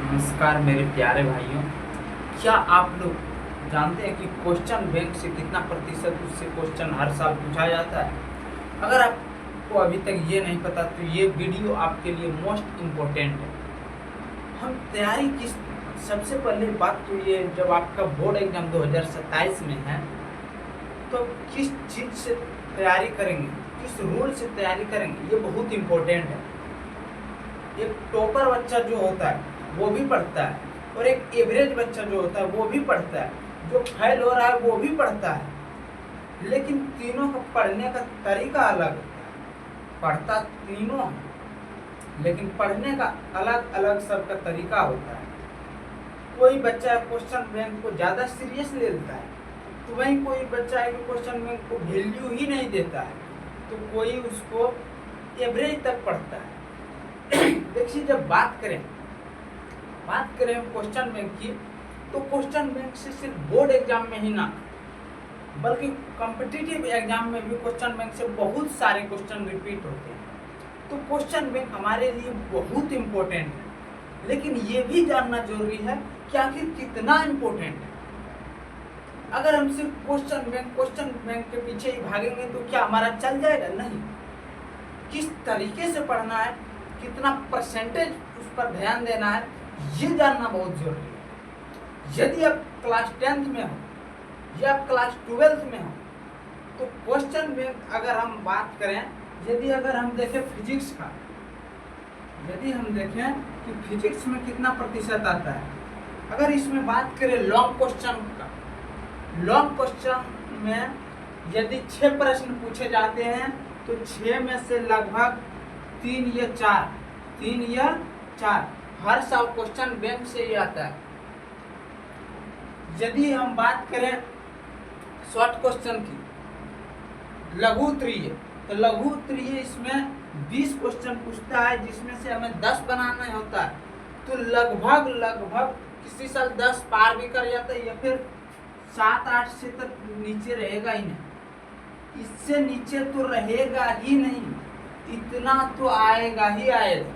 नमस्कार मेरे प्यारे भाइयों। क्या आप लोग जानते हैं कि क्वेश्चन बैंक से कितना प्रतिशत उससे क्वेश्चन हर साल पूछा जाता है? अगर आपको अभी तक ये नहीं पता तो ये वीडियो आपके लिए मोस्ट इम्पोर्टेंट है। हम तैयारी किस सबसे पहले बात तो ये, जब आपका बोर्ड एग्जाम 2027 में है तो किस चीज़ से तैयारी करेंगे, किस रूल से तैयारी करेंगे, ये बहुत इम्पोर्टेंट है। एक टॉपर बच्चा जो होता है वो भी पढ़ता है और एक एवरेज बच्चा जो होता है वो भी पढ़ता है, जो फेल हो रहा है वो भी पढ़ता है। लेकिन तीनों का पढ़ने का तरीका अलग होता है। पढ़ता तीनों है लेकिन पढ़ने का अलग अलग सबका तरीका होता है। कोई बच्चा क्वेश्चन बैंक को ज़्यादा सीरियस ले लेता है, तो वहीं कोई बच्चा है कि क्वेश्चन बैंक को वैल्यू ही नहीं देता है, तो कोई उसको एवरेज तक पढ़ता है। देखिए, जब बात करें हम क्वेश्चन बैंक की, तो क्वेश्चन बैंक से सिर्फ बोर्ड एग्जाम में ही ना बल्कि कॉम्पिटिटिव एग्जाम में भी क्वेश्चन बैंक से बहुत सारे क्वेश्चन रिपीट होते हैं। तो क्वेश्चन बैंक हमारे लिए बहुत इम्पोर्टेंट है, लेकिन ये भी जानना जरूरी है कि आखिर कितना इम्पोर्टेंट है। अगर हम सिर्फ क्वेश्चन बैंक के पीछे ही भागेंगे तो क्या हमारा चल जाएगा? नहीं। किस तरीके से पढ़ना है, कितना परसेंटेज उस पर ध्यान देना है, ये जानना बहुत जरूरी है। यदि आप क्लास 10th में हो या क्लास 12th में हो तो क्वेश्चन बैंक अगर हम बात करें, अगर हम देखें फिजिक्स का, यदि हम देखें कि फिजिक्स में कितना प्रतिशत आता है, अगर इसमें बात करें लॉन्ग क्वेश्चन का, लॉन्ग क्वेश्चन में यदि 6 प्रश्न पूछे जाते हैं तो 6 में से लगभग 3 या 4 हर साल क्वेश्चन बैंक से ही आता है। यदि हम बात करें शॉर्ट क्वेश्चन की, लघु उत्तरीय, तो लघु उत्तरीय इसमें 20 क्वेश्चन पूछता है जिसमें से हमें 10 बनाना होता है, तो लगभग किसी साल 10 पार भी कर जाता है या फिर 7-8 से तक नीचे रहेगा ही नहीं। इससे नीचे तो रहेगा ही नहीं, इतना तो आएगा ही आएगा।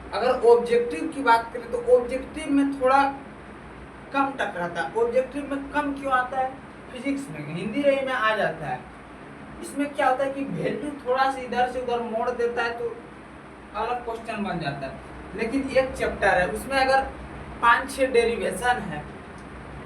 अगर ऑब्जेक्टिव की बात करें तो ऑब्जेक्टिव में थोड़ा कम टकराता है। ऑब्जेक्टिव में कम क्यों आता है? फिजिक्स में, हिंदी रही में आ जाता है। इसमें क्या होता है कि वैल्यू थोड़ा सा इधर से उधर मोड़ देता है तो अलग क्वेश्चन बन जाता है। लेकिन एक चैप्टर है उसमें अगर 5-6 डेरिवेशन है,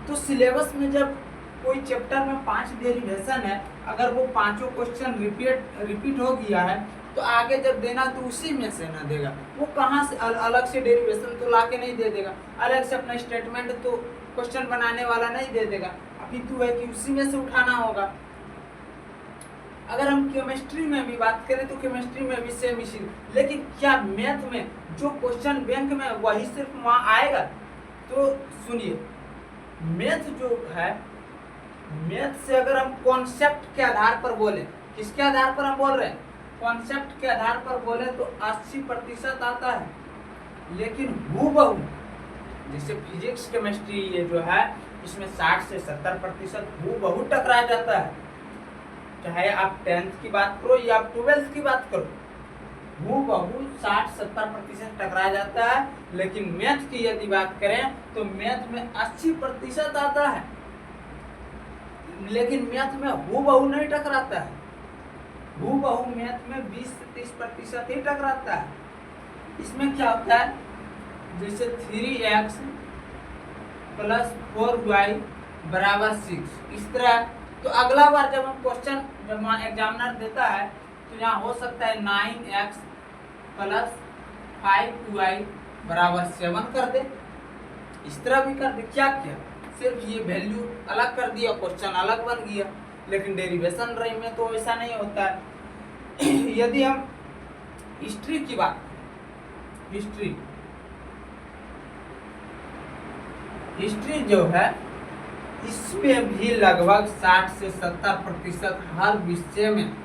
तो सिलेबस में जब कोई चैप्टर में 5 डेरिवेशन है, अगर वो पांचों क्वेश्चन रिपीट हो गया है तो आगे जब देना तो उसी में से ना देगा। वो कहाँ से अलग से डेरिवेशन तो ला के नहीं दे देगा, अलग से अपना स्टेटमेंट तो क्वेश्चन बनाने वाला नहीं दे देगा, अभी तो है कि उसी में से उठाना होगा। अगर हम केमिस्ट्री में भी बात करें तो केमिस्ट्री में भी सेम इसी, लेकिन क्या मैथ में जो क्वेश्चन बैंक में वही सिर्फ वहाँ आएगा? तो सुनिए, मैथ जो है, मैथ से अगर हम कॉन्सेप्ट के आधार पर बोले, किसके आधार पर हम बोल रहे हैं? कॉन्सेप्ट के आधार पर बोले तो 80% आता है। लेकिन हूबहू जैसे फिजिक्स केमिस्ट्री ये जो है, इसमें 60 से 70% हूबहू टकरा जाता है। चाहे आप 10th की बात करो या आप 12th की बात करो, हूबहू 60-70% टकरा जाता है। लेकिन मैथ की यदि बात करें तो मैथ में 80% आता है, लेकिन मैथ में हूबहू नहीं टकराता है। हूबहू मैथ में 20 से 30% ही टकराता है। इसमें क्या होता है, जैसे 3x + 4y = 6, इस तरह। तो अगला बार जब हम क्वेश्चन जब एग्जामिनर देता है तो यहाँ हो सकता है 9x + 5y = 7 कर दे, इस तरह भी कर दे। क्या किया? सिर्फ ये वैल्यू अलग कर दिया, क्वेश्चन अलग बन गया। लेकिन डेरिवेशन रही में तो ऐसा नहीं होता है। यदि हम हिस्ट्री की बात, हिस्ट्री जो है, इसमें भी लगभग 60 से 70% हर विषय में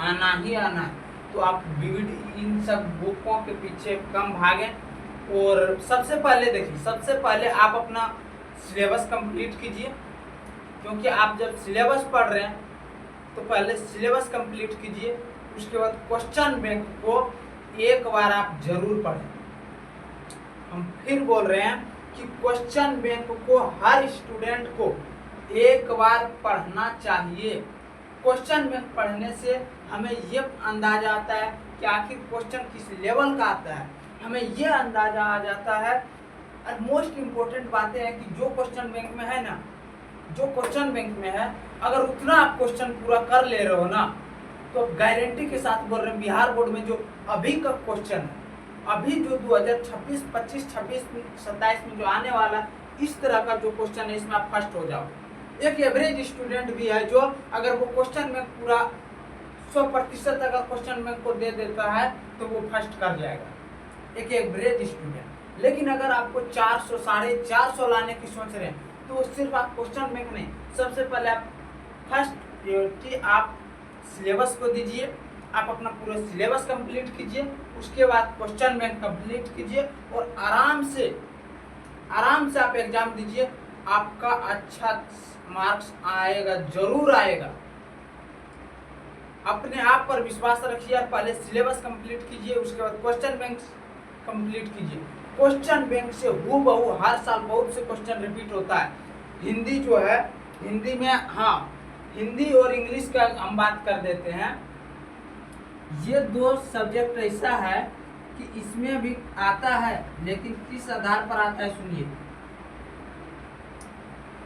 आना ही आना है। तो आप इन सब बुकों के पीछे कम भागें और सबसे पहले देखिए, सबसे पहले आप अपना सिलेबस कंप्लीट कीजिए, क्योंकि आप जब सिलेबस पढ़ रहे हैं तो पहले सिलेबस कंप्लीट कीजिए। उसके बाद क्वेश्चन बैंक को एक बार आप जरूर पढ़ें। हम फिर बोल रहे हैं कि क्वेश्चन बैंक को हर स्टूडेंट को एक बार पढ़ना चाहिए। क्वेश्चन बैंक पढ़ने से हमें ये अंदाजा आता है कि आखिर क्वेश्चन किस लेवल का आता है, हमें ये अंदाजा आ जाता है। और मोस्ट इम्पोर्टेंट बातें हैं कि जो क्वेश्चन बैंक में है ना, जो क्वेश्चन बैंक में है, अगर उतना आप क्वेश्चन पूरा कर ले रहे हो ना, तो गारंटी के साथ बोल रहे हैं बिहार बोर्ड में जो अभी का क्वेश्चन है, अभी जो 2026, 25, 26, 27 में जो आने वाला इस तरह का जो क्वेश्चन है, इसमें आप फर्स्ट हो जाओ। एक एवरेज स्टूडेंट भी है जो अगर वो क्वेश्चन में पूरा 100% अगर क्वेश्चन बैंक को दे देता है तो वो फर्स्ट कर जाएगा, एक एवरेज स्टूडेंट। लेकिन अगर आपको 400, 450 लाने की सोच रहे हैं तो सिर्फ आप क्वेश्चन बैंक नहीं, सबसे पहले आप फर्स्ट प्रायोरिटी आप सिलेबस को दीजिए। आप अपना पूरा सिलेबस कंप्लीट कीजिए, उसके बाद क्वेश्चन बैंक कंप्लीट कीजिए और आराम से आप एग्जाम दीजिए। आपका अच्छा मार्क्स आएगा, जरूर आएगा। अपने आप पर विश्वास रखिए और पहले सिलेबस कंप्लीट कीजिए, उसके बाद क्वेश्चन बैंक कंप्लीट कीजिए। क्वेश्चन बैंक से हूबहू हर साल बहुत से क्वेश्चन रिपीट होता है। हिंदी जो है, हिंदी में हिंदी और इंग्लिश का हम बात कर देते हैं। ये दो सब्जेक्ट ऐसा है कि इसमें भी आता है, लेकिन किस आधार पर आता है सुनिए।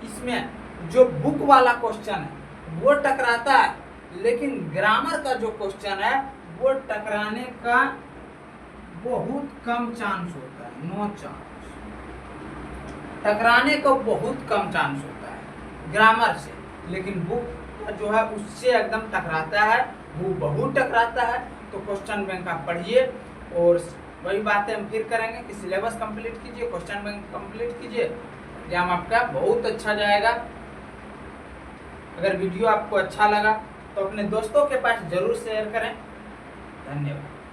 इसमें जो बुक वाला क्वेश्चन है वो टकराता है, लेकिन ग्रामर का जो क्वेश्चन है वो टकराने का बहुत कम चांस होता है, नो चांस। टकराने का बहुत कम चांस होता है ग्रामर से, लेकिन बुक जो है उससे एकदम टकराता है, वो बहुत टकराता है। तो क्वेश्चन बैंक आप पढ़िए और वही बातें हम फिर करेंगे कि सिलेबस कंप्लीट कीजिए, क्वेश्चन बैंक कंप्लीट कीजिए, एग्जाम आपका बहुत अच्छा जाएगा। अगर वीडियो आपको अच्छा लगा तो अपने दोस्तों के पास जरूर शेयर करें। धन्यवाद।